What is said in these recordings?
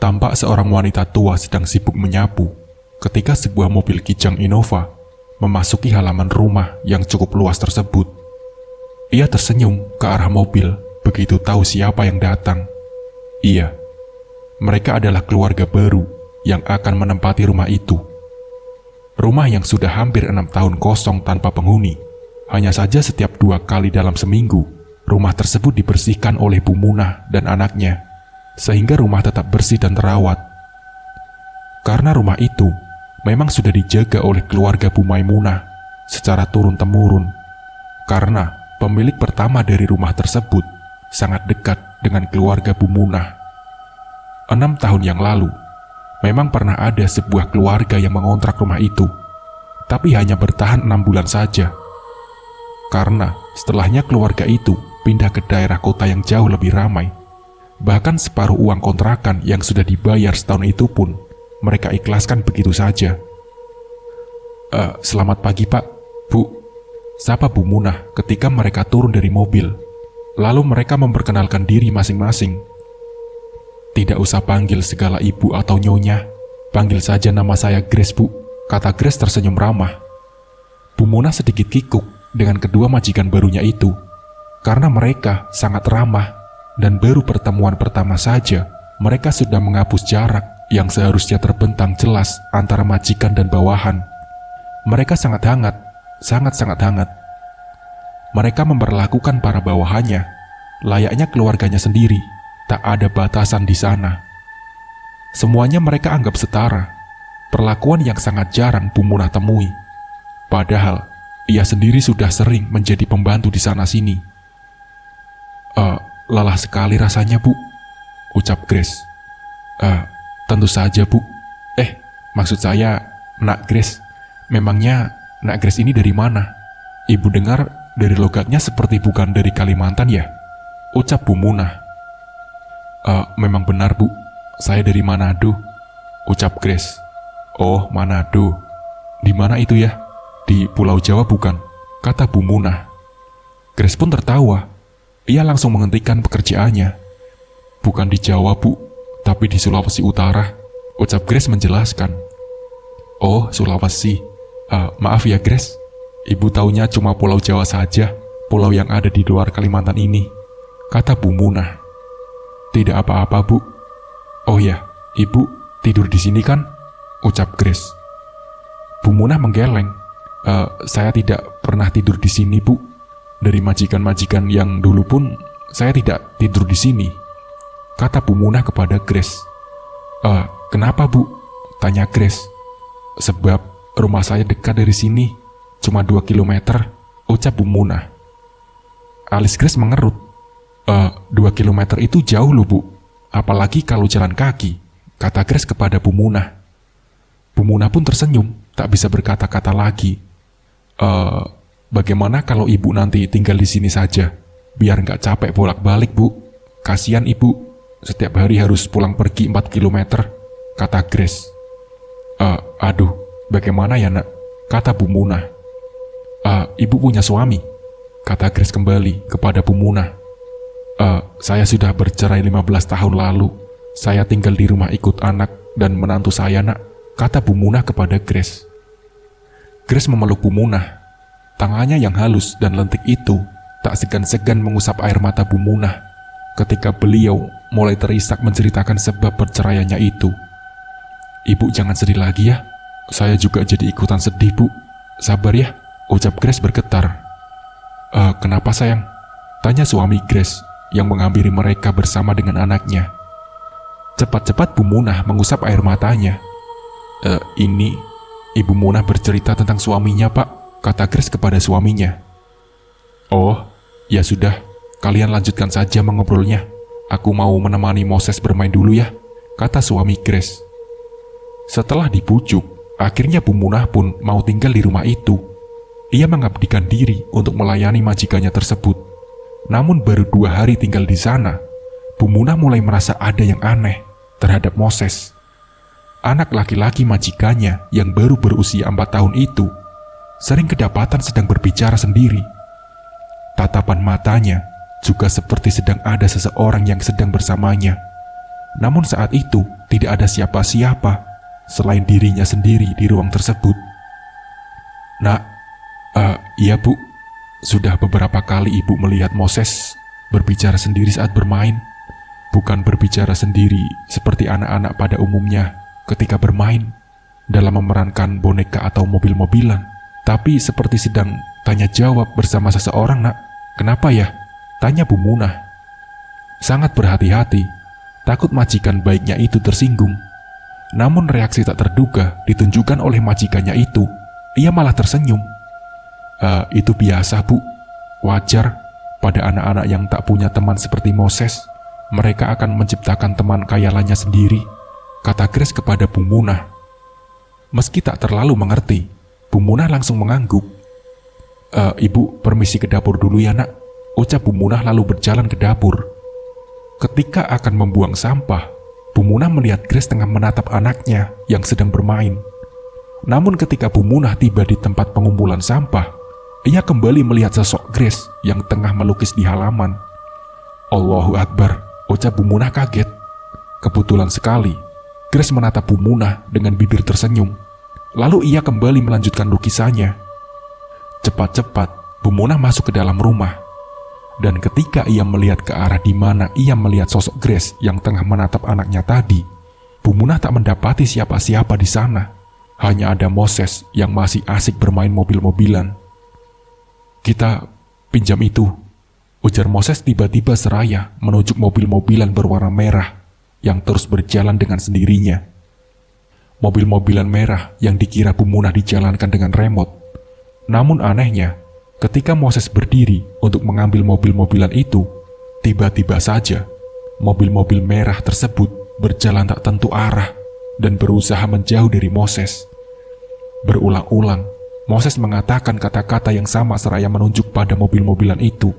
tampak seorang wanita tua sedang sibuk menyapu ketika sebuah mobil Kijang Innova memasuki halaman rumah yang cukup luas tersebut. Ia tersenyum ke arah mobil begitu tahu siapa yang datang. Iya, mereka adalah keluarga baru yang akan menempati rumah itu. Rumah yang sudah hampir 6 tahun kosong tanpa penghuni. Hanya saja setiap 2 kali dalam seminggu, rumah tersebut dibersihkan oleh Bu Munah dan anaknya, sehingga rumah tetap bersih dan terawat. Karena rumah itu memang sudah dijaga oleh keluarga Bu Maimunah secara turun-temurun. Karena pemilik pertama dari rumah tersebut sangat dekat dengan keluarga Bu Munah. 6 tahun yang lalu, memang pernah ada sebuah keluarga yang mengontrak rumah itu, tapi hanya bertahan 6 bulan saja. Karena setelahnya keluarga itu pindah ke daerah kota yang jauh lebih ramai. Bahkan separuh uang kontrakan yang sudah dibayar setahun itu pun mereka ikhlaskan begitu saja. Selamat pagi Pak, Bu, sapa Bu Munah ketika mereka turun dari mobil. Lalu mereka memperkenalkan diri masing-masing. Tidak usah panggil segala ibu atau nyonya, panggil saja nama saya Grace, Bu, kata Grace tersenyum ramah. Bu Munah sedikit kikuk dengan kedua majikan barunya itu, karena mereka sangat ramah dan baru pertemuan pertama saja mereka sudah menghapus jarak yang seharusnya terbentang jelas antara majikan dan bawahan. Mereka sangat hangat, sangat-sangat hangat. Mereka memperlakukan para bawahannya layaknya keluarganya sendiri. Tak ada batasan di sana. Semuanya mereka anggap setara, perlakuan yang sangat jarang Bu Munah temui. Padahal, ia sendiri sudah sering menjadi pembantu di sana-sini. Lelah sekali rasanya, Bu, ucap Grace. Tentu saja, Bu. Maksud saya, Nak Grace. Memangnya Nak Grace ini dari mana? Ibu dengar dari logatnya seperti bukan dari Kalimantan ya? Ucap Bu Munah. Memang benar, Bu. Saya dari Manado, ucap Grace. Oh, Manado. Di mana itu ya? Di Pulau Jawa bukan? Kata Bu Munah. Grace pun tertawa. Ia langsung menghentikan pekerjaannya. Bukan di Jawa, Bu, tapi di Sulawesi Utara, ucap Grace menjelaskan. Oh, Sulawesi. Maaf ya, Grace. Ibu taunya cuma Pulau Jawa saja, pulau yang ada di luar Kalimantan ini, kata Bu Munah. Tidak apa-apa, Bu. Oh ya, Ibu tidur di sini kan? Ucap Grace. Bu Munah menggeleng. Saya tidak pernah tidur di sini, Bu. Dari majikan-majikan yang dulu pun saya tidak tidur di sini, kata Bu Munah kepada Grace. Kenapa, Bu? Tanya Grace. Sebab rumah saya dekat dari sini, cuma 2 kilometer, ucap Bu Munah. Alis Grace mengerut. 2 kilometer itu jauh loh, Bu. Apalagi kalau jalan kaki, kata Grace kepada Bu Munah. Bu Munah pun tersenyum, tak bisa berkata-kata lagi. Bagaimana kalau Ibu nanti tinggal di sini saja? Biar nggak capek bolak-balik, Bu. Kasihan Ibu, setiap hari harus pulang pergi 4 kilometer, kata Grace. Aduh, bagaimana ya, Nak? Kata Bu Munah. Ibu punya suami, kata Grace kembali kepada Bu Munah. Saya sudah bercerai 15 tahun lalu. Saya tinggal di rumah ikut anak dan menantu saya, Nak, kata Bu Munah kepada Grace. Grace memeluk Bu Munah. Tangannya yang halus dan lentik itu tak segan-segan mengusap air mata Bu Munah ketika beliau mulai terisak menceritakan sebab perceraiannya itu. Ibu jangan sedih lagi ya. Saya juga jadi ikutan sedih, Bu. Sabar ya, ucap Grace bergetar. Kenapa sayang? Tanya suami Grace yang menghampiri mereka bersama dengan anaknya. Cepat-cepat Bu Munah mengusap air matanya. Ini Ibu Munah bercerita tentang suaminya, Pak, kata Grace kepada suaminya. Oh, ya sudah, kalian lanjutkan saja mengobrolnya. Aku mau menemani Moses bermain dulu ya, kata suami Grace. Setelah dibujuk, akhirnya Bu Munah pun mau tinggal di rumah itu. Ia mengabdikan diri untuk melayani majikannya tersebut. Namun baru 2 hari tinggal di sana, Bu Munah mulai merasa ada yang aneh terhadap Moses. Anak laki-laki majikannya yang baru berusia 4 tahun itu sering kedapatan sedang berbicara sendiri. Tatapan matanya juga seperti sedang ada seseorang yang sedang bersamanya. Namun saat itu tidak ada siapa-siapa selain dirinya sendiri di ruang tersebut. Nak, iya bu, sudah beberapa kali ibu melihat Moses berbicara sendiri saat bermain. Bukan berbicara sendiri seperti anak-anak pada umumnya ketika bermain dalam memerankan boneka atau mobil-mobilan, tapi seperti sedang tanya jawab bersama seseorang. Nak, kenapa ya? Tanya Bu Munah. Sangat berhati-hati, takut majikan baiknya itu tersinggung. Namun reaksi tak terduga ditunjukkan oleh majikannya itu. Ia malah tersenyum. Itu biasa bu, wajar pada anak-anak yang tak punya teman seperti Moses. Mereka akan menciptakan teman khayalannya sendiri, kata Grace kepada Bu Munah. Meski tak terlalu mengerti, Bu Munah langsung mengangguk. Ibu permisi ke dapur dulu ya nak, ucap Bu Munah lalu berjalan ke dapur. Ketika akan membuang sampah, Bu Munah melihat Grace tengah menatap anaknya yang sedang bermain. Namun ketika Bu Munah tiba di tempat pengumpulan sampah, ia kembali melihat sosok Grace yang tengah melukis di halaman. Allahu Akbar, ucap Bu Munah kaget. Kebetulan sekali, Grace menatap Bu Munah dengan bibir tersenyum. Lalu ia kembali melanjutkan lukisannya. Cepat-cepat, Bu Munah masuk ke dalam rumah. Dan ketika ia melihat ke arah di mana ia melihat sosok Grace yang tengah menatap anaknya tadi, Bu Munah tak mendapati siapa-siapa di sana. Hanya ada Moses yang masih asik bermain mobil-mobilan. Kita pinjam itu, ujar Moses tiba-tiba seraya menunjuk mobil-mobilan berwarna merah yang terus berjalan dengan sendirinya. Mobil-mobilan merah yang dikira Bu Munah dijalankan dengan remote. Namun anehnya, ketika Moses berdiri untuk mengambil mobil-mobilan itu, tiba-tiba saja mobil-mobil merah tersebut berjalan tak tentu arah dan berusaha menjauh dari Moses. Berulang-ulang, Moses mengatakan kata-kata yang sama seraya menunjuk pada mobil-mobilan itu.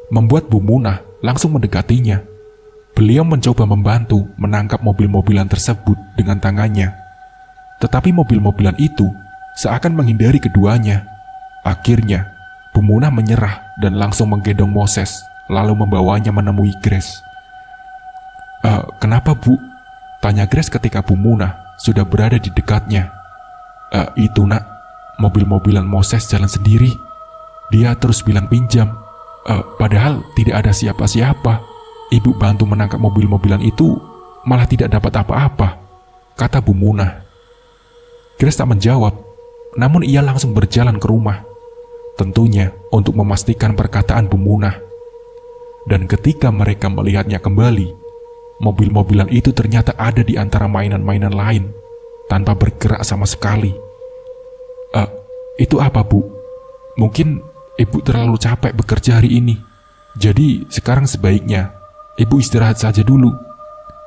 Membuat Bu Munah langsung mendekatinya. Beliau mencoba membantu menangkap mobil-mobilan tersebut dengan tangannya. Tetapi mobil-mobilan itu seakan menghindari keduanya. Akhirnya, Bu Munah menyerah dan langsung menggendong Moses, lalu membawanya menemui Grace. Kenapa bu? Tanya Grace ketika Bu Munah sudah berada di dekatnya. Itu nak, mobil-mobilan Moses jalan sendiri. Dia terus bilang pinjam. Padahal tidak ada siapa-siapa. Ibu bantu menangkap mobil-mobilan itu, malah tidak dapat apa-apa, kata Bu Munah. Grace tak menjawab, namun ia langsung berjalan ke rumah. Tentunya untuk memastikan perkataan Bu Munah. Dan ketika mereka melihatnya kembali, mobil-mobilan itu ternyata ada di antara mainan-mainan lain, tanpa bergerak sama sekali. Itu apa bu? Mungkin ibu terlalu capek bekerja hari ini. Jadi sekarang sebaiknya ibu istirahat saja dulu,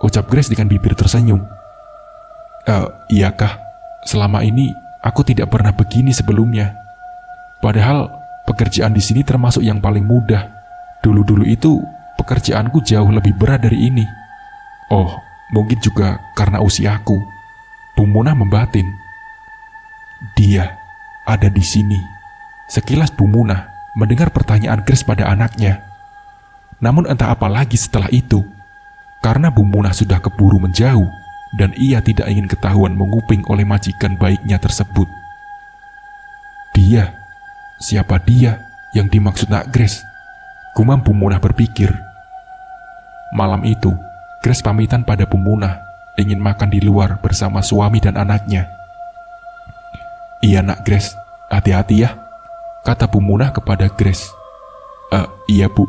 ucap Grace dengan bibir tersenyum. Iyakah? Selama ini aku tidak pernah begini sebelumnya. Padahal pekerjaan di sini termasuk yang paling mudah. Dulu-dulu itu pekerjaanku jauh lebih berat dari ini. Oh, mungkin juga karena usiaku, Bu Munah membatin. Dia ada di sini. Sekilas Bu Munah mendengar pertanyaan Grace pada anaknya. Namun entah apa lagi setelah itu, karena Bu Munah sudah keburu menjauh dan ia tidak ingin ketahuan menguping oleh majikan baiknya tersebut. Dia, siapa dia yang dimaksud Nak Grace? Gumam Bu Munah berpikir. Malam itu, Grace pamitan pada Bu Munah ingin makan di luar bersama suami dan anaknya. Iya Nak Grace, hati-hati ya, kata Bu Munah kepada Grace. Iya bu,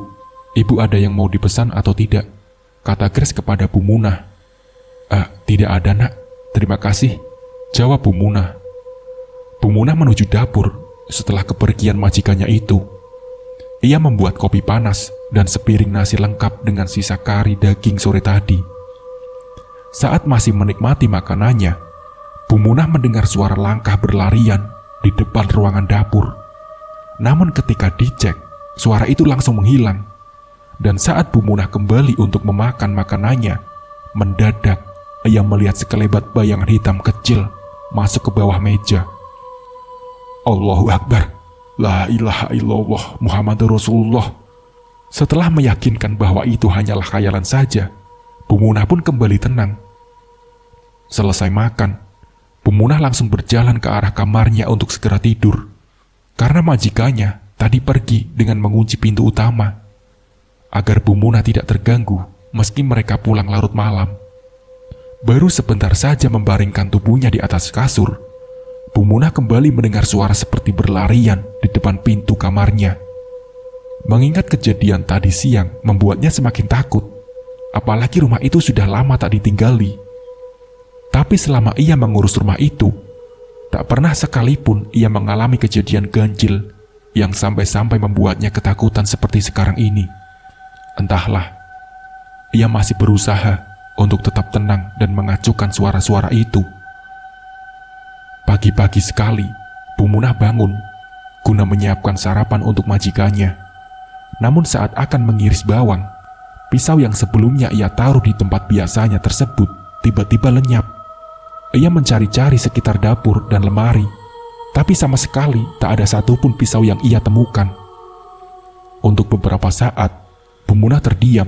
ibu ada yang mau dipesan atau tidak? Kata Grace kepada Bu Munah. Tidak ada nak, terima kasih, jawab Bu Munah. Bu Munah menuju dapur setelah kepergian majikannya itu. Ia membuat kopi panas dan sepiring nasi lengkap dengan sisa kari daging sore tadi. Saat masih menikmati makanannya, Bu Munah mendengar suara langkah berlarian di depan ruangan dapur. Namun ketika dicek, suara itu langsung menghilang. Dan saat Bu Munah kembali untuk memakan makanannya, mendadak ia melihat sekelebat bayangan hitam kecil masuk ke bawah meja. Allahu Akbar, la ilaha illallah Muhammadur Rasulullah. Setelah meyakinkan bahwa itu hanyalah khayalan saja, Bu Munah pun kembali tenang Selesai makan, Bu Munah langsung berjalan ke arah kamarnya untuk segera tidur. Karena majikannya tadi pergi dengan mengunci pintu utama, agar Bu Munah tidak terganggu meski mereka pulang larut malam. Baru sebentar saja membaringkan tubuhnya di atas kasur, Bu Munah kembali mendengar suara seperti berlarian di depan pintu kamarnya. Mengingat kejadian tadi siang membuatnya semakin takut, apalagi rumah itu sudah lama tak ditinggali. Tapi selama ia mengurus rumah itu, tak pernah sekalipun ia mengalami kejadian ganjil yang sampai-sampai membuatnya ketakutan seperti sekarang ini. Entahlah, ia masih berusaha untuk tetap tenang dan mengacukan suara-suara itu. Pagi-pagi sekali, Bu Munah bangun guna menyiapkan sarapan untuk majikannya. Namun saat akan mengiris bawang, pisau yang sebelumnya ia taruh di tempat biasanya tersebut tiba-tiba lenyap. Ia mencari-cari sekitar dapur dan lemari, tapi sama sekali tak ada satupun pisau yang ia temukan. Untuk beberapa saat, Bu Munah terdiam.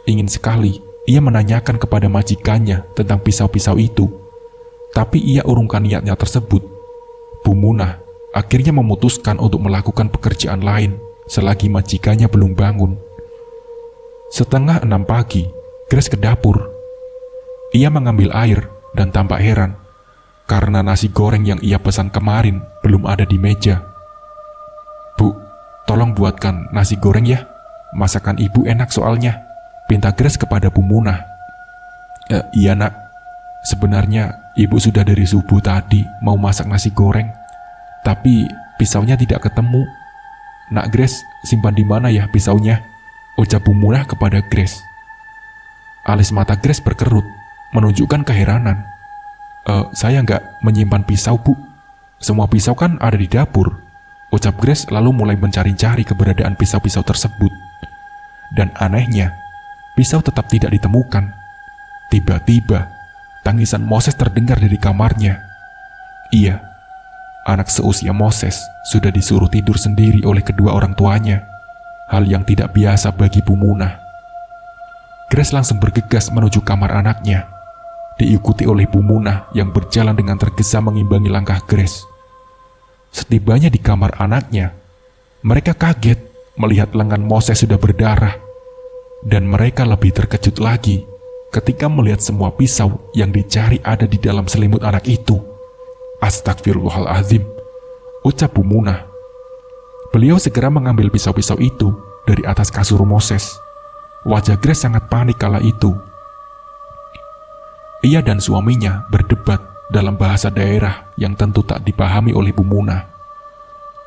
Ingin sekali ia menanyakan kepada majikannya tentang pisau-pisau itu, tapi ia urungkan niatnya tersebut. Bu Munah akhirnya memutuskan untuk melakukan pekerjaan lain selagi majikannya belum bangun. Setengah 6 pagi, Grace ke dapur. Ia mengambil air dan tampak heran karena nasi goreng yang ia pesan kemarin belum ada di meja. "Bu, tolong buatkan nasi goreng ya. Masakan ibu enak soalnya," pinta Grace kepada Bu Munah. Iya nak, sebenarnya ibu sudah dari subuh tadi mau masak nasi goreng, tapi pisaunya tidak ketemu. Nak Grace, simpan di mana ya pisaunya?" ucap Bu Munah kepada Grace. Alis mata Grace berkerut, menunjukkan keheranan. Saya nggak menyimpan pisau, Bu. Semua pisau kan ada di dapur," ucap Grace lalu mulai mencari-cari keberadaan pisau-pisau tersebut. Dan anehnya, pisau tetap tidak ditemukan. Tiba-tiba, tangisan Moses terdengar dari kamarnya. Iya, anak seusia Moses sudah disuruh tidur sendiri oleh kedua orang tuanya. Hal yang tidak biasa bagi Bu Munah. Grace langsung bergegas menuju kamar anaknya, diikuti oleh Bu Munah yang berjalan dengan tergesa mengimbangi langkah Grace. Setibanya di kamar anaknya, mereka kaget melihat lengan Moses sudah berdarah, dan mereka lebih terkejut lagi ketika melihat semua pisau yang dicari ada di dalam selimut anak itu. "Astagfirullahaladzim," ucap Bu Munah. Beliau segera mengambil pisau-pisau itu dari atas kasur Moses. Wajah Grace sangat panik kala itu. Ia dan suaminya berdebat dalam bahasa daerah yang tentu tak dipahami oleh Bu Munah.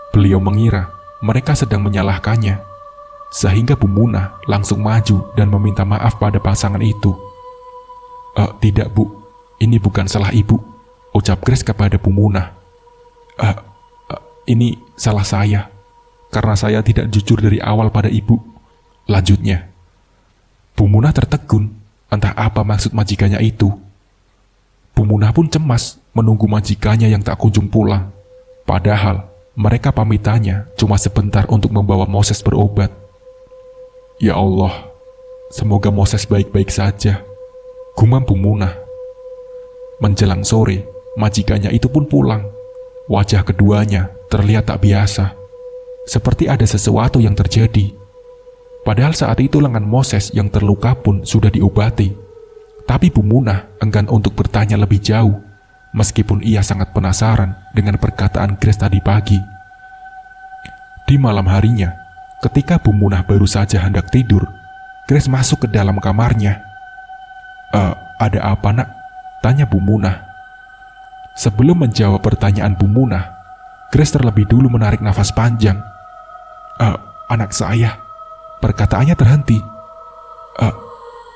Beliau mengira mereka sedang menyalahkannya, sehingga Bu Munah langsung maju dan meminta maaf pada pasangan itu. Tidak Bu, ini bukan salah ibu," ucap Grace kepada Bu Munah. Ini salah saya, karena saya tidak jujur dari awal pada ibu," lanjutnya. Bu Munah tertegun, entah apa maksud majikannya itu. Bu Munah pun cemas menunggu majikannya yang tak kunjung pulang. Padahal mereka pamitannya cuma sebentar untuk membawa Moses berobat. "Ya Allah, semoga Moses baik-baik saja," gumam Bu Munah. Menjelang sore, majikannya itu pun pulang. Wajah keduanya terlihat tak biasa, seperti ada sesuatu yang terjadi. Padahal saat itu lengan Moses yang terluka pun sudah diobati. Tapi Bu Munah enggan untuk bertanya lebih jauh, meskipun ia sangat penasaran dengan perkataan Grace tadi pagi. Di malam harinya, ketika Bu Munah baru saja hendak tidur, Grace masuk ke dalam kamarnya. Ada apa nak?" tanya Bu Munah. Sebelum menjawab pertanyaan Bu Munah, Grace terlebih dulu menarik nafas panjang. Anak saya," perkataannya terhenti.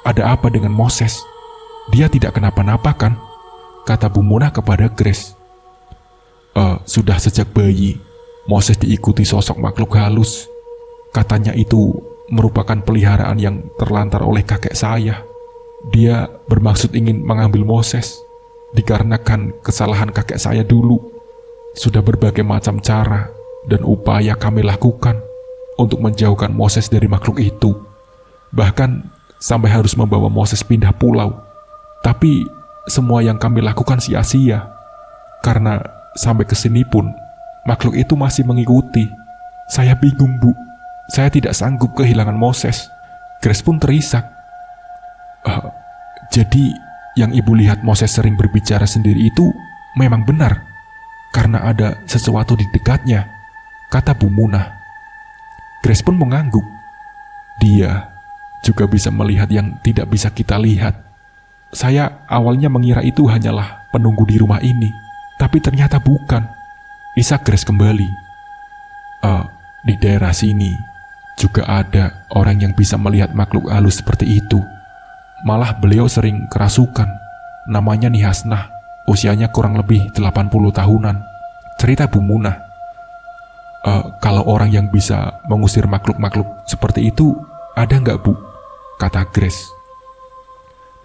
Ada apa dengan Moses? Dia tidak kenapa-napa kan?" kata Bu Munah kepada Grace. Sudah sejak bayi, Moses diikuti sosok makhluk halus. Katanya itu merupakan peliharaan yang terlantar oleh kakek saya. Dia bermaksud ingin mengambil Moses, dikarenakan kesalahan kakek saya dulu. Sudah berbagai macam cara dan upaya kami lakukan untuk menjauhkan Moses dari makhluk itu. Bahkan sampai harus membawa Moses pindah pulau. Tapi semua yang kami lakukan sia-sia. Karena sampai ke sini pun, makhluk itu masih mengikuti. Saya bingung, Bu. Saya tidak sanggup kehilangan Moses. Grace pun terisak. Jadi, yang ibu lihat Moses sering berbicara sendiri itu memang benar. Karena ada sesuatu di dekatnya, kata Bu Munah. Grace pun mengangguk. Dia juga bisa melihat yang tidak bisa kita lihat. Saya awalnya mengira itu hanyalah penunggu di rumah ini, tapi ternyata bukan. Isak Grace kembali. Di daerah sini juga ada orang yang bisa melihat makhluk halus seperti itu. Malah beliau sering kerasukan. Namanya Nihasnah, usianya kurang lebih 80 tahunan. Cerita Bu Munah. Kalau orang yang bisa mengusir makhluk-makhluk seperti itu, ada nggak, Bu? Kata Grace.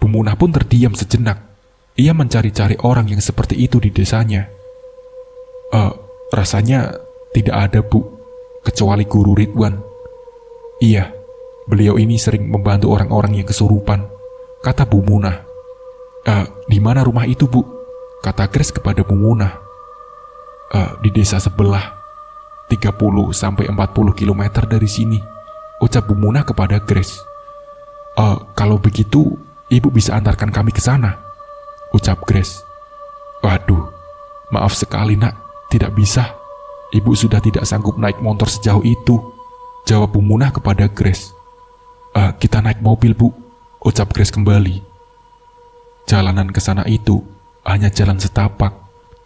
Bu Munah pun terdiam sejenak. Ia mencari-cari orang yang seperti itu di desanya. Rasanya tidak ada, Bu, kecuali Guru Ridwan. Iya, beliau ini sering membantu orang-orang yang kesurupan, kata Bu Munah. Di mana rumah itu, Bu? Kata Grace kepada Bu Munah. Di desa sebelah, 30-40 km dari sini, ucap Bu Munah kepada Grace. Kalau begitu, ibu bisa antarkan kami ke sana, ucap Grace. Waduh, maaf sekali nak, tidak bisa. Ibu sudah tidak sanggup naik motor sejauh itu, jawab Bu Munah kepada Grace. Kita naik mobil, Bu, ucap Grace kembali. Jalanan ke sana itu hanya jalan setapak,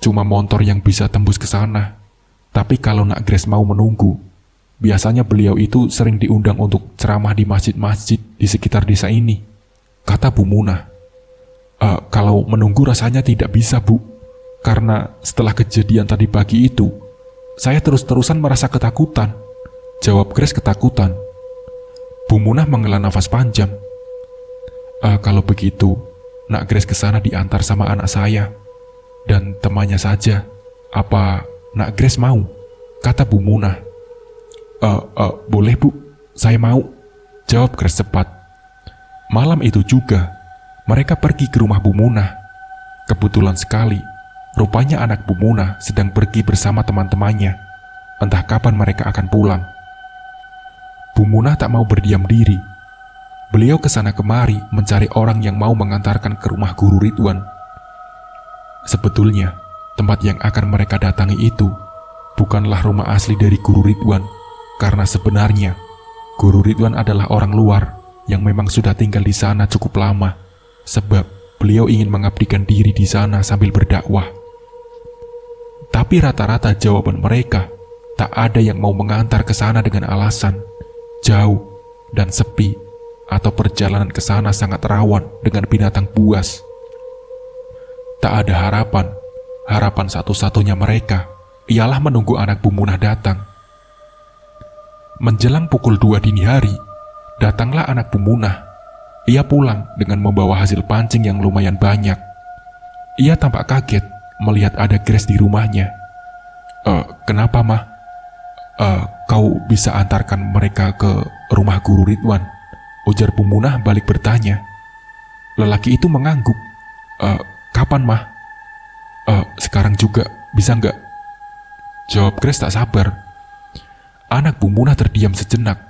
cuma motor yang bisa tembus ke sana. Tapi kalau Nak Grace mau menunggu, biasanya beliau itu sering diundang untuk ceramah di masjid-masjid di sekitar desa ini, kata Bu Munah. Kalau menunggu rasanya tidak bisa, Bu, karena setelah kejadian tadi pagi itu, saya terus-terusan merasa ketakutan, jawab Grace ketakutan. Bu Munah menghela nafas panjang. Kalau begitu, Nak Grace ke sana diantar sama anak saya dan temannya saja. Apa Nak Grace mau? Kata Bu Munah. Boleh, Bu, saya mau, jawab Grace cepat. Malam itu juga, mereka pergi ke rumah Bu Munah. Kebetulan sekali, rupanya anak Bu Munah sedang pergi bersama teman-temannya. Entah kapan mereka akan pulang. Bu Munah tak mau berdiam diri. Beliau kesana kemari mencari orang yang mau mengantarkan ke rumah Guru Ridwan. Sebetulnya, tempat yang akan mereka datangi itu bukanlah rumah asli dari Guru Ridwan, karena sebenarnya Guru Ridwan adalah orang luar yang memang sudah tinggal di sana cukup lama, sebab beliau ingin mengabdikan diri di sana sambil berdakwah. Tapi rata-rata jawaban mereka, tak ada yang mau mengantar ke sana dengan alasan jauh dan sepi, atau perjalanan ke sana sangat rawan dengan binatang buas. Tak ada harapan. Harapan satu-satunya mereka ialah menunggu anak Bu Munah datang. Menjelang pukul 2 dini hari, datanglah anak Bu Munah. Ia pulang dengan membawa hasil pancing yang lumayan banyak. Ia tampak kaget melihat ada Grace di rumahnya. Kenapa, Mah? Kau bisa antarkan mereka ke rumah Guru Ridwan? Ujar Bu Munah balik bertanya. Lelaki itu mengangguk. Kapan, Mah? Sekarang juga, bisa nggak? Jawab Grace tak sabar. Anak Bu Munah terdiam sejenak.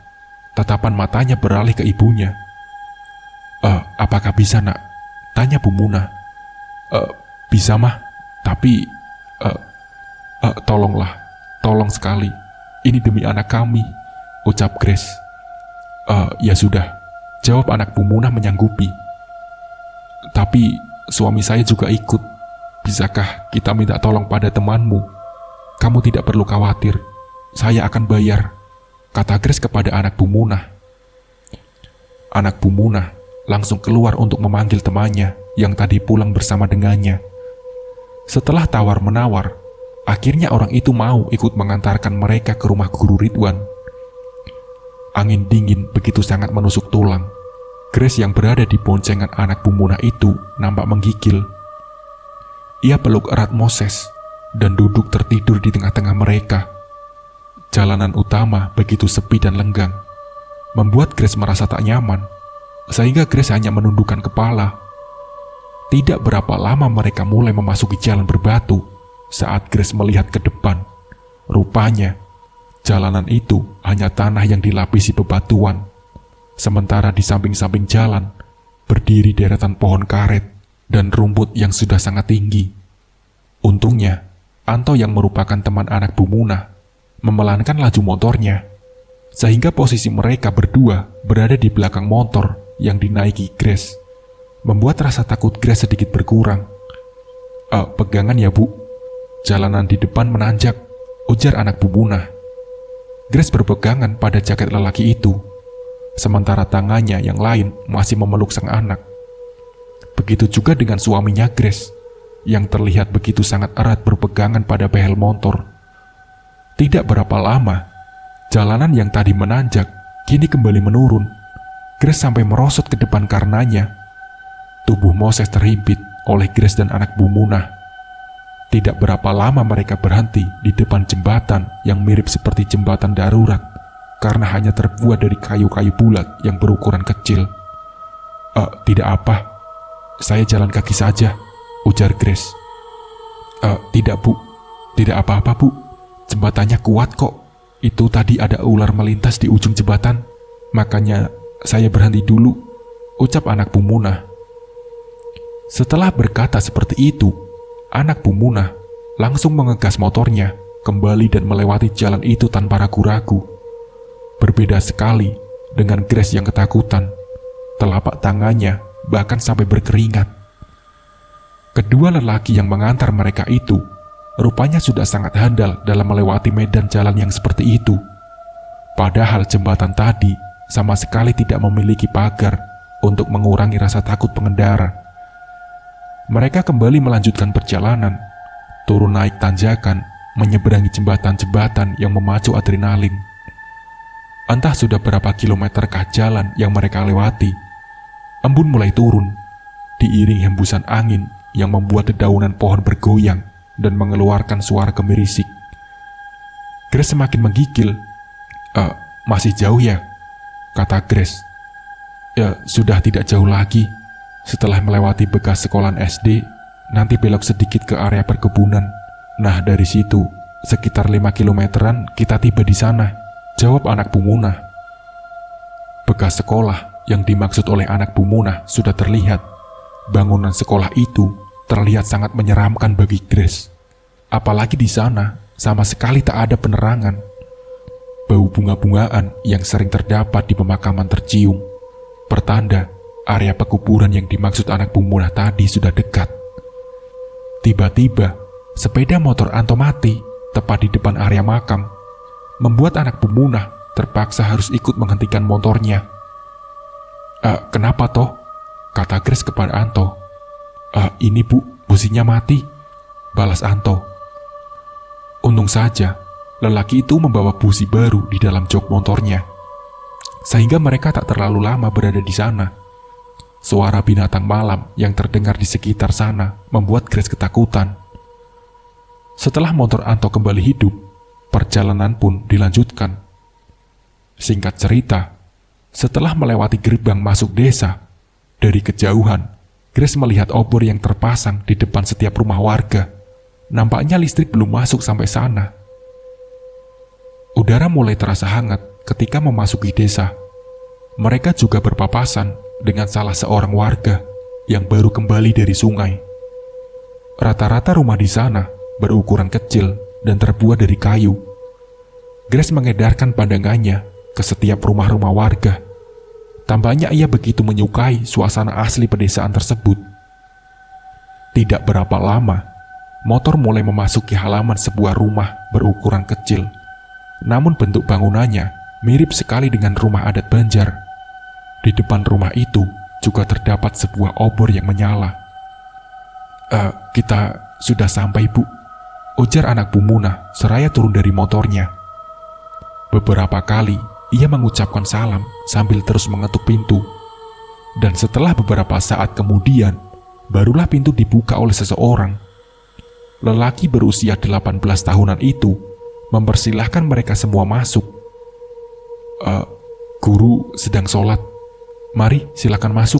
Tatapan matanya beralih ke ibunya. Apakah bisa, Nak? Tanya Bu Munah. Bisa, Mah. Tapi, tolonglah. Tolong sekali. Ini demi anak kami, ucap Grace. Ya sudah, jawab anak Bu Munah menyanggupi. Tapi, suami saya juga ikut. Bisakah kita minta tolong pada temanmu? Kamu tidak perlu khawatir. Saya akan bayar, kata Grace kepada anak Bu Munah. Anak Bu Munah langsung keluar untuk memanggil temannya yang tadi pulang bersama dengannya. Setelah tawar-menawar, akhirnya orang itu mau ikut mengantarkan mereka ke rumah Guru Ridwan. Angin dingin begitu sangat menusuk tulang. Grace yang berada di boncengan anak Bu Munah itu nampak menggigil. Ia peluk erat Moses dan duduk tertidur di tengah-tengah mereka. Jalanan utama begitu sepi dan lenggang, membuat Grace merasa tak nyaman, sehingga Grace hanya menundukkan kepala. Tidak berapa lama mereka mulai memasuki jalan berbatu saat Grace melihat ke depan. Rupanya, jalanan itu hanya tanah yang dilapisi bebatuan. Sementara di samping-samping jalan, berdiri deretan pohon karet dan rumput yang sudah sangat tinggi. Untungnya, Anto yang merupakan teman anak Bu Munah memelankan laju motornya, sehingga posisi mereka berdua berada di belakang motor yang dinaiki Grace, membuat rasa takut Grace sedikit berkurang. Pegangan ya Bu, jalanan di depan menanjak, ujar anak Bu Munah. Grace berpegangan pada jaket lelaki itu, sementara tangannya yang lain masih memeluk sang anak. Begitu juga dengan suaminya Grace, yang terlihat begitu sangat erat berpegangan pada behel motor. Tidak berapa lama, jalanan yang tadi menanjak kini kembali menurun. Grace sampai merosot ke depan karenanya. Tubuh Moses terhimpit oleh Grace dan anak Bu Munah. Tidak berapa lama mereka berhenti di depan jembatan yang mirip seperti jembatan darurat karena hanya terbuat dari kayu-kayu bulat yang berukuran kecil. Tidak apa, saya jalan kaki saja, ujar Grace. Tidak Bu, tidak apa-apa Bu, jembatannya kuat kok. Itu tadi ada ular melintas di ujung jembatan, makanya saya berhenti dulu, ucap anak Bu Munah. Setelah berkata seperti itu, anak Bu Munah langsung mengegas motornya kembali dan melewati jalan itu tanpa ragu-ragu. Berbeda sekali dengan Grace yang ketakutan, telapak tangannya bahkan sampai berkeringat. Kedua lelaki yang mengantar mereka itu rupanya sudah sangat handal dalam melewati medan jalan yang seperti itu. Padahal jembatan tadi sama sekali tidak memiliki pagar untuk mengurangi rasa takut pengendara. Mereka kembali melanjutkan perjalanan, turun naik tanjakan, menyeberangi jembatan-jembatan yang memacu adrenalin. Entah sudah berapa kilometerkah jalan yang mereka lewati, embun mulai turun, diiring hembusan angin yang membuat dedaunan pohon bergoyang dan mengeluarkan suara gemirisik. Grace semakin menggigil. Masih jauh ya? Kata Grace. Ya, sudah tidak jauh lagi. Setelah melewati bekas sekolahan SD, nanti belok sedikit ke area perkebunan. Nah, dari situ, sekitar 5 kilometeran kita tiba di sana, jawab anak Bu Munah. Bekas sekolah yang dimaksud oleh anak Bu Munah sudah terlihat. Bangunan sekolah itu terlihat sangat menyeramkan bagi Grace. Apalagi di sana sama sekali tak ada penerangan. Bau bunga-bungaan yang sering terdapat di pemakaman tercium, pertanda area pekuburan yang dimaksud anak Bu Munah tadi sudah dekat. Tiba-tiba, sepeda motor Anto mati tepat di depan area makam, membuat anak Bu Munah terpaksa harus ikut menghentikan motornya. Kenapa toh? Kata Grace kepada Anto. Ini Bu, businya mati, balas Anto. Untung saja, lelaki itu membawa busi baru di dalam jok motornya, sehingga mereka tak terlalu lama berada di sana. Suara binatang malam yang terdengar di sekitar sana membuat Grace ketakutan. Setelah motor Anto kembali hidup, perjalanan pun dilanjutkan. Singkat cerita, setelah melewati gerbang masuk desa, dari kejauhan, Grace melihat obor yang terpasang di depan setiap rumah warga. Nampaknya listrik belum masuk sampai sana. Udara mulai terasa hangat ketika memasuki desa. Mereka juga berpapasan dengan salah seorang warga yang baru kembali dari sungai. Rata-rata rumah di sana berukuran kecil dan terbuat dari kayu. Grace mengedarkan pandangannya ke setiap rumah-rumah warga. Tampaknya ia begitu menyukai suasana asli pedesaan tersebut. Tidak berapa lama, motor mulai memasuki halaman sebuah rumah berukuran kecil. Namun bentuk bangunannya mirip sekali dengan rumah adat Banjar. Di depan rumah itu juga terdapat sebuah obor yang menyala. Kita sudah sampai Bu, ujar anak Bu Munah seraya turun dari motornya. Beberapa kali ia mengucapkan salam sambil terus mengetuk pintu. Dan setelah beberapa saat kemudian, barulah pintu dibuka oleh seseorang. Lelaki berusia 18 tahunan itu mempersilahkan mereka semua masuk. Guru sedang sholat. Mari silakan masuk,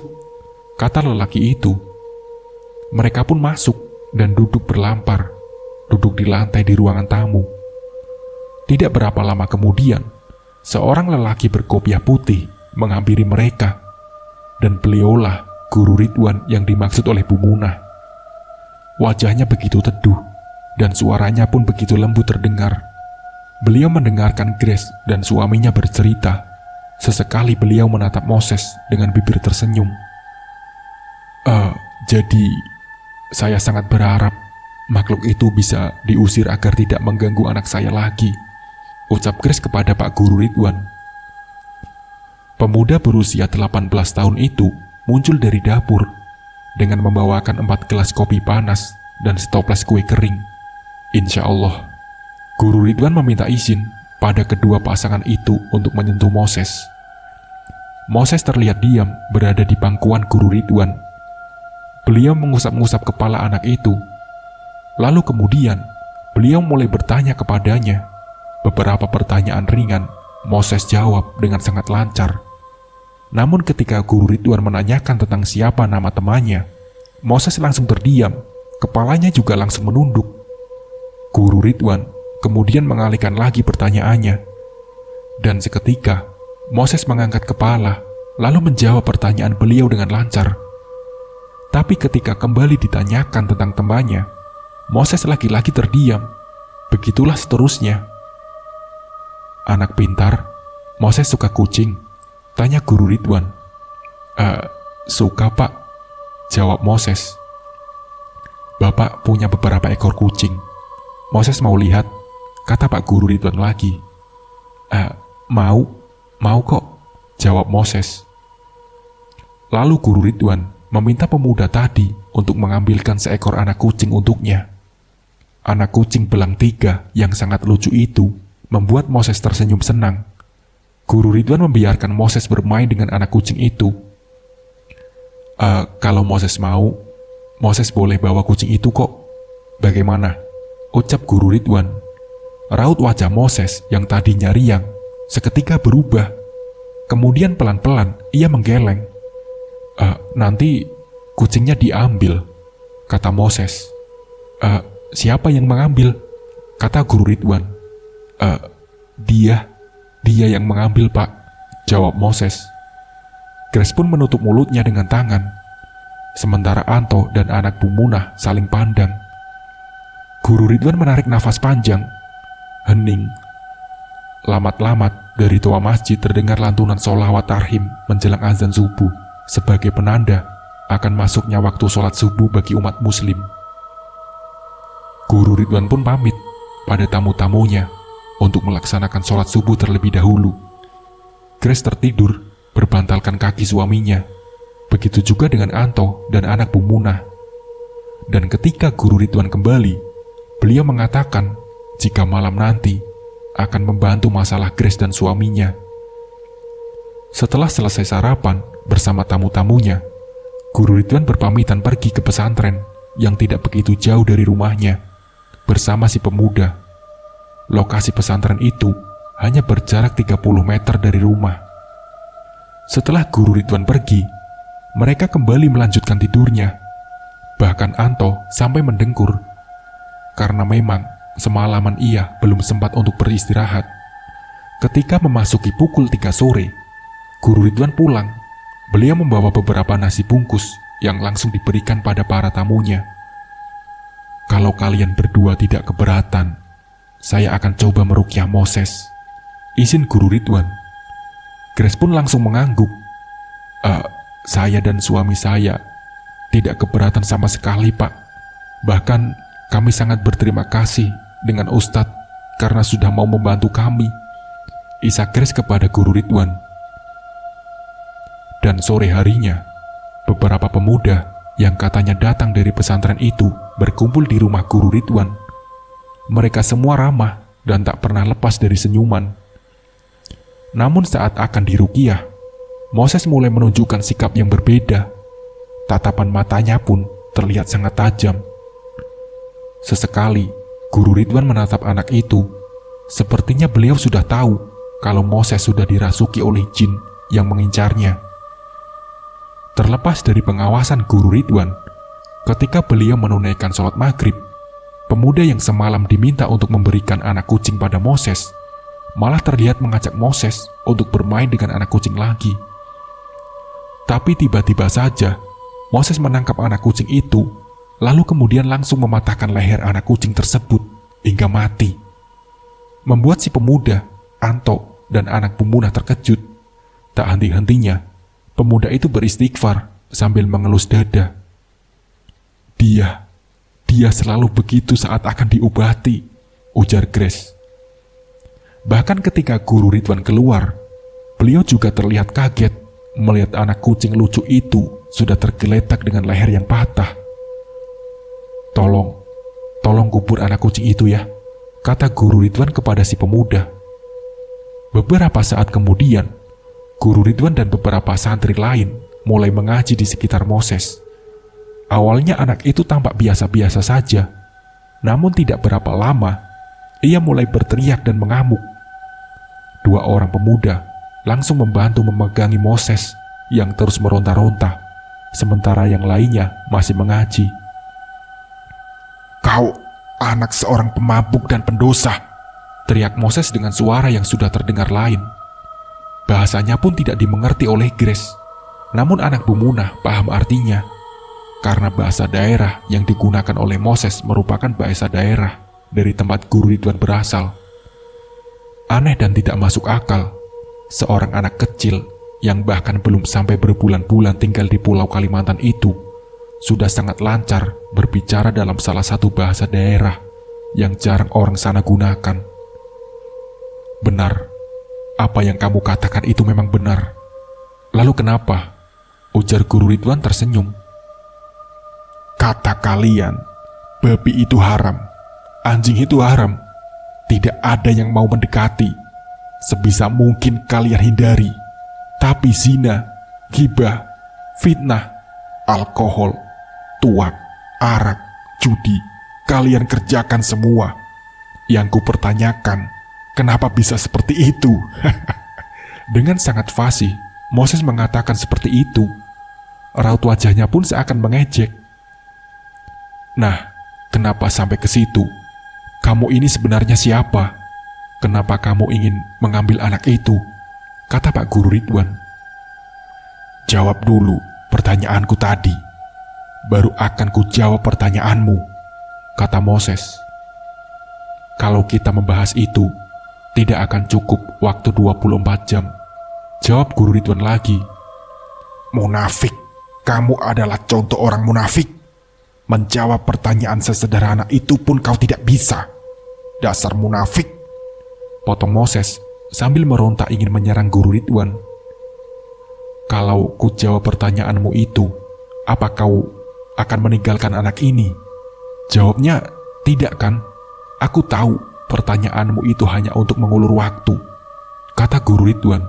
kata lelaki itu. Mereka pun masuk dan duduk berlampar, duduk di lantai di ruangan tamu. Tidak berapa lama kemudian, seorang lelaki berkopiah putih menghampiri mereka, dan beliaulah Guru Ridwan yang dimaksud oleh Bu Munah. Wajahnya begitu teduh, dan suaranya pun begitu lembut terdengar. Beliau mendengarkan Grace dan suaminya bercerita. Sesekali beliau menatap Moses dengan bibir tersenyum. Jadi, saya sangat berharap makhluk itu bisa diusir agar tidak mengganggu anak saya lagi, ucap Grace kepada Pak Guru Ridwan. Pemuda berusia 18 tahun itu muncul dari dapur dengan membawakan 4 gelas kopi panas dan setoples kue kering. Insya Allah, Guru Ridwan meminta izin pada kedua pasangan itu untuk menyentuh Moses. Moses terlihat diam berada di pangkuan Guru Ridwan. Beliau mengusap-ngusap kepala anak itu. Lalu kemudian, beliau mulai bertanya kepadanya. Beberapa pertanyaan ringan, Moses jawab dengan sangat lancar. Namun ketika Guru Ridwan menanyakan tentang siapa nama temannya, Moses langsung terdiam, kepalanya juga langsung menunduk. Guru Ridwan kemudian mengalihkan lagi pertanyaannya. Dan seketika, Moses mengangkat kepala, lalu menjawab pertanyaan beliau dengan lancar. Tapi ketika kembali ditanyakan tentang temannya, Moses lagi-lagi terdiam. Begitulah seterusnya. Anak pintar, Moses suka kucing? Tanya Guru Ridwan. Suka pak, jawab Moses. Bapak punya beberapa ekor kucing. Moses mau lihat, kata Pak Guru Ridwan lagi. Mau kok, jawab Moses. Lalu Guru Ridwan meminta pemuda tadi untuk mengambilkan seekor anak kucing untuknya. Anak kucing belang 3 yang sangat lucu itu membuat Moses tersenyum senang. Guru Ridwan membiarkan Moses bermain dengan anak kucing itu. Kalau Moses mau, Moses boleh bawa kucing itu kok. Bagaimana? Ucap Guru Ridwan. Raut wajah Moses yang tadinya riang seketika berubah. Kemudian pelan-pelan ia menggeleng. Nanti kucingnya diambil, kata Moses. Siapa yang mengambil? Kata Guru Ridwan. Dia yang mengambil pak, jawab Moses. Grace pun menutup mulutnya dengan tangan. Sementara Anto dan anak Bu Munah saling pandang. Guru Ridwan menarik nafas panjang. Hening. Lamat-lamat dari toa masjid terdengar lantunan sholawat tarhim menjelang azan subuh sebagai penanda akan masuknya waktu sholat subuh bagi umat muslim. Guru Ridwan pun pamit pada tamu-tamunya untuk melaksanakan sholat subuh terlebih dahulu. Grace tertidur berbantalkan kaki suaminya. Begitu juga dengan Anto dan anak Bu Munah. Dan ketika Guru Ridwan kembali, beliau mengatakan jika malam nanti akan membantu masalah Grace dan suaminya. Setelah selesai sarapan bersama tamu-tamunya, Guru Ridwan berpamitan pergi ke pesantren yang tidak begitu jauh dari rumahnya bersama si pemuda. Lokasi pesantren itu hanya berjarak 30 meter dari rumah. Setelah Guru Ridwan pergi, mereka kembali melanjutkan tidurnya. Bahkan Anto sampai mendengkur karena memang semalaman ia belum sempat untuk beristirahat. Ketika memasuki pukul 3 sore, Guru Ridwan pulang. Beliau membawa beberapa nasi bungkus yang langsung diberikan pada para tamunya. Kalau kalian berdua tidak keberatan, saya akan coba meruqyah Moses, izin Guru Ridwan. Grace pun langsung mengangguk. Saya dan suami saya tidak keberatan sama sekali pak. Bahkan kami sangat berterima kasih dengan Ustadz karena sudah mau membantu kami, isak Grace kepada Guru Ridwan. Dan sore harinya, beberapa pemuda yang katanya datang dari pesantren itu berkumpul di rumah Guru Ridwan. Mereka semua ramah dan tak pernah lepas dari senyuman. Namun saat akan diruqyah, Moses mulai menunjukkan sikap yang berbeda. Tatapan matanya pun terlihat sangat tajam. Sesekali, Guru Ridwan menatap anak itu. Sepertinya beliau sudah tahu kalau Moses sudah dirasuki oleh jin yang mengincarnya. Terlepas dari pengawasan Guru Ridwan, Ketika beliau menunaikan sholat maghrib, pemuda yang semalam diminta untuk memberikan anak kucing pada Moses malah terlihat mengajak Moses untuk bermain dengan anak kucing lagi. Tapi tiba-tiba saja Moses menangkap anak kucing itu, lalu kemudian langsung mematahkan leher anak kucing tersebut hingga mati. Membuat si pemuda, Anto, dan anak pemuda terkejut. Tak henti-hentinya, pemuda itu beristighfar sambil mengelus dada. Dia selalu begitu saat akan diobati, ujar Grace. Bahkan ketika Guru Ridwan keluar, beliau juga terlihat kaget melihat anak kucing lucu itu sudah tergeletak dengan leher yang patah. Tolong kubur anak kucing itu ya, kata Guru Ridwan kepada si pemuda. Beberapa saat kemudian, Guru Ridwan dan beberapa santri lain mulai mengaji di sekitar Moses. Awalnya anak itu tampak biasa-biasa saja, namun tidak berapa lama, ia mulai berteriak dan mengamuk. 2 orang pemuda langsung membantu memegangi Moses yang terus meronta-ronta, sementara yang lainnya masih mengaji. "Kau anak seorang pemabuk dan pendosa," teriak Moses dengan suara yang sudah terdengar lain. Bahasanya pun tidak dimengerti oleh Grace, namun anak Bumunah paham artinya, karena bahasa daerah yang digunakan oleh Moses merupakan bahasa daerah dari tempat Guru Ridwan berasal. Aneh dan tidak masuk akal, seorang anak kecil yang bahkan belum sampai berbulan-bulan tinggal di Pulau Kalimantan itu sudah sangat lancar berbicara dalam salah satu bahasa daerah yang jarang orang sana gunakan. "Benar, apa yang kamu katakan itu memang benar. Lalu kenapa?" ujar Guru Ridwan tersenyum. "Kata kalian, babi itu haram, anjing itu haram. Tidak ada yang mau mendekati. Sebisa mungkin kalian hindari. Tapi zina, ghibah, fitnah, alkohol, tuak, arak, judi, kalian kerjakan semua. Yang kupertanyakan, kenapa bisa seperti itu?" Dengan sangat fasih, Moses mengatakan seperti itu. Raut wajahnya pun seakan mengejek. "Nah, kenapa sampai ke situ? Kamu ini sebenarnya siapa? Kenapa kamu ingin mengambil anak itu?" kata Pak Guru Ridwan. "Jawab dulu pertanyaanku tadi. Baru akan kujawab pertanyaanmu," kata Moses. "Kalau kita membahas itu, tidak akan cukup waktu 24 jam, jawab Guru Ridwan lagi. "Munafik, kamu adalah contoh orang munafik. Menjawab pertanyaan sesederhana itu pun kau tidak bisa. Dasar munafik," potong Moses sambil meronta ingin menyerang Guru Ridwan. "Kalau ku jawab pertanyaanmu itu, apa kau akan meninggalkan anak ini?" Jawabnya, "Tidak kan? Aku tahu pertanyaanmu itu hanya untuk mengulur waktu," kata Guru Ridwan.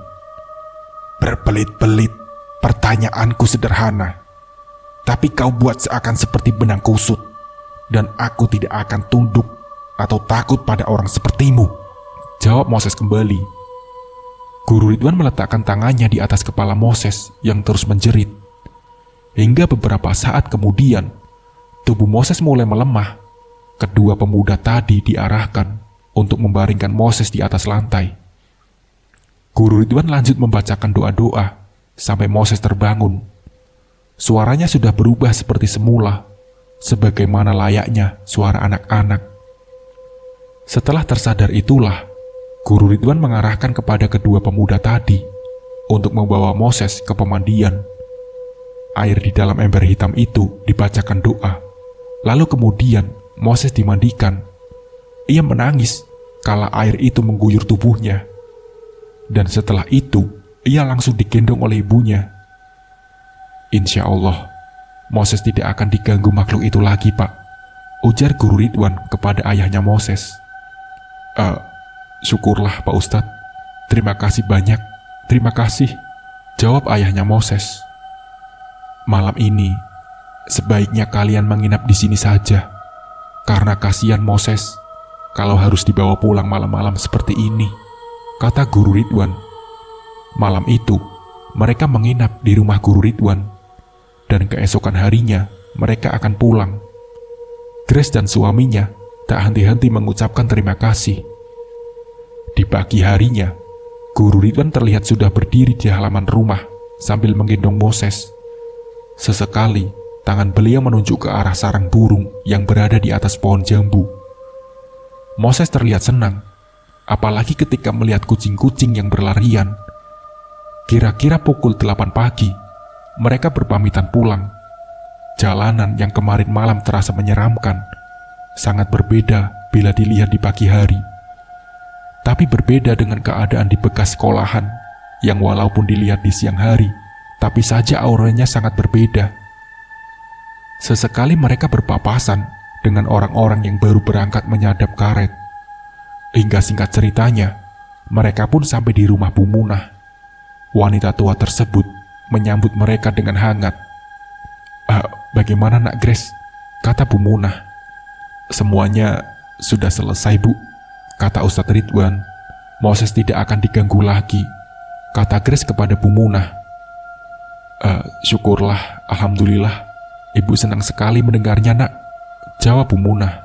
"Berbelit-belit, pertanyaanku sederhana. Tapi kau buat seakan seperti benang kusut, dan aku tidak akan tunduk atau takut pada orang sepertimu," jawab Moses kembali. Guru Ridwan meletakkan tangannya di atas kepala Moses yang terus menjerit. Hingga beberapa saat kemudian, tubuh Moses mulai melemah. Kedua pemuda tadi diarahkan untuk membaringkan Moses di atas lantai. Guru Ridwan lanjut membacakan doa-doa sampai Moses terbangun. Suaranya sudah berubah seperti semula, sebagaimana layaknya suara anak-anak. Setelah tersadar itulah, Guru Ridwan mengarahkan kepada kedua pemuda tadi untuk membawa Moses ke pemandian. Air di dalam ember hitam itu dibacakan doa, lalu kemudian Moses dimandikan. Ia menangis kala air itu mengguyur tubuhnya. Dan setelah itu, ia langsung digendong oleh ibunya. "Insya Allah, Moses tidak akan diganggu makhluk itu lagi, Pak," ujar Guru Ridwan kepada ayahnya Moses. Syukurlah Pak Ustadz. Terima kasih banyak. Terima kasih," jawab ayahnya Moses. "Malam ini, sebaiknya kalian menginap di sini saja. Karena kasihan Moses kalau harus dibawa pulang malam-malam seperti ini," kata Guru Ridwan. Malam itu, mereka menginap di rumah Guru Ridwan. Dan keesokan harinya, mereka akan pulang. Grace dan suaminya tak henti-henti mengucapkan terima kasih. Di pagi harinya, Guru Ridwan terlihat sudah berdiri di halaman rumah sambil menggendong Moses. Sesekali, tangan beliau menunjuk ke arah sarang burung yang berada di atas pohon jambu. Moses terlihat senang, apalagi ketika melihat kucing-kucing yang berlarian. Kira-kira pukul 8 pagi, mereka berpamitan pulang. Jalanan yang kemarin malam terasa menyeramkan, sangat berbeda bila dilihat di pagi hari. Tapi berbeda dengan keadaan di bekas sekolahan, yang walaupun dilihat di siang hari, tapi saja auranya sangat berbeda. Sesekali mereka berpapasan dengan orang-orang yang baru berangkat menyadap karet. Hingga singkat ceritanya, mereka pun sampai di rumah Bu Munah. Wanita tua tersebut menyambut mereka dengan hangat. Bagaimana Nak Grace? Kata Bu Munah. Semuanya sudah selesai, Bu, kata Ustadz Ridwan. Moses tidak akan diganggu lagi, kata Grace kepada Bu Munah. Syukurlah, alhamdulillah. Ibu senang sekali mendengarnya, Nak, jawab Bu Munah.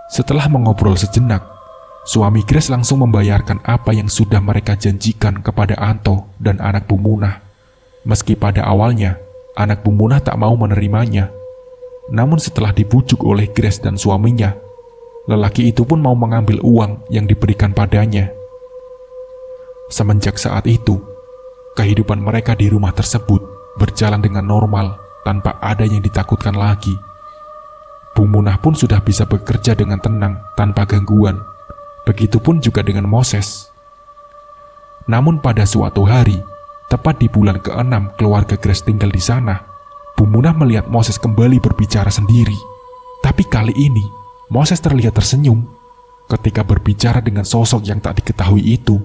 Setelah mengobrol sejenak, suami Grace langsung membayarkan apa yang sudah mereka janjikan kepada Anto dan anak Bu Munah. Meski pada awalnya, anak Bu Munah tak mau menerimanya. Namun setelah dibujuk oleh Grace dan suaminya, lelaki itu pun mau mengambil uang yang diberikan padanya. Semenjak saat itu, kehidupan mereka di rumah tersebut berjalan dengan normal tanpa ada yang ditakutkan lagi. Bu Munah pun sudah bisa bekerja dengan tenang tanpa gangguan. Begitupun juga dengan Moses. Namun pada suatu hari, tepat di bulan ke-6 keluarga Grace tinggal di sana, Bu Munah melihat Moses kembali berbicara sendiri. Tapi kali ini, Moses terlihat tersenyum ketika berbicara dengan sosok yang tak diketahui itu.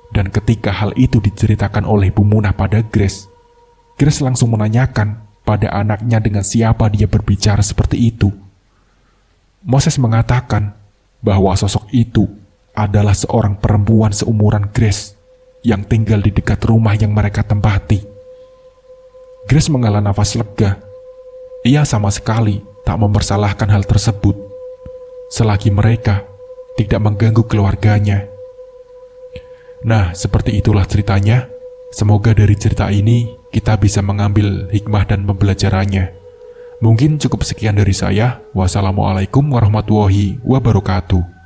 Dan ketika hal itu diceritakan oleh Bu Munah pada Grace, Grace langsung menanyakan pada anaknya dengan siapa dia berbicara seperti itu. Moses mengatakan bahwa sosok itu adalah seorang perempuan seumuran Grace yang tinggal di dekat rumah yang mereka tempati. Grace menghela nafas lega. Ia sama sekali tak mempersalahkan hal tersebut, selagi mereka tidak mengganggu keluarganya. Nah, seperti itulah ceritanya. Semoga dari cerita ini kita bisa mengambil hikmah dan pembelajarannya. Mungkin cukup sekian dari saya. Wassalamualaikum warahmatullahi wabarakatuh.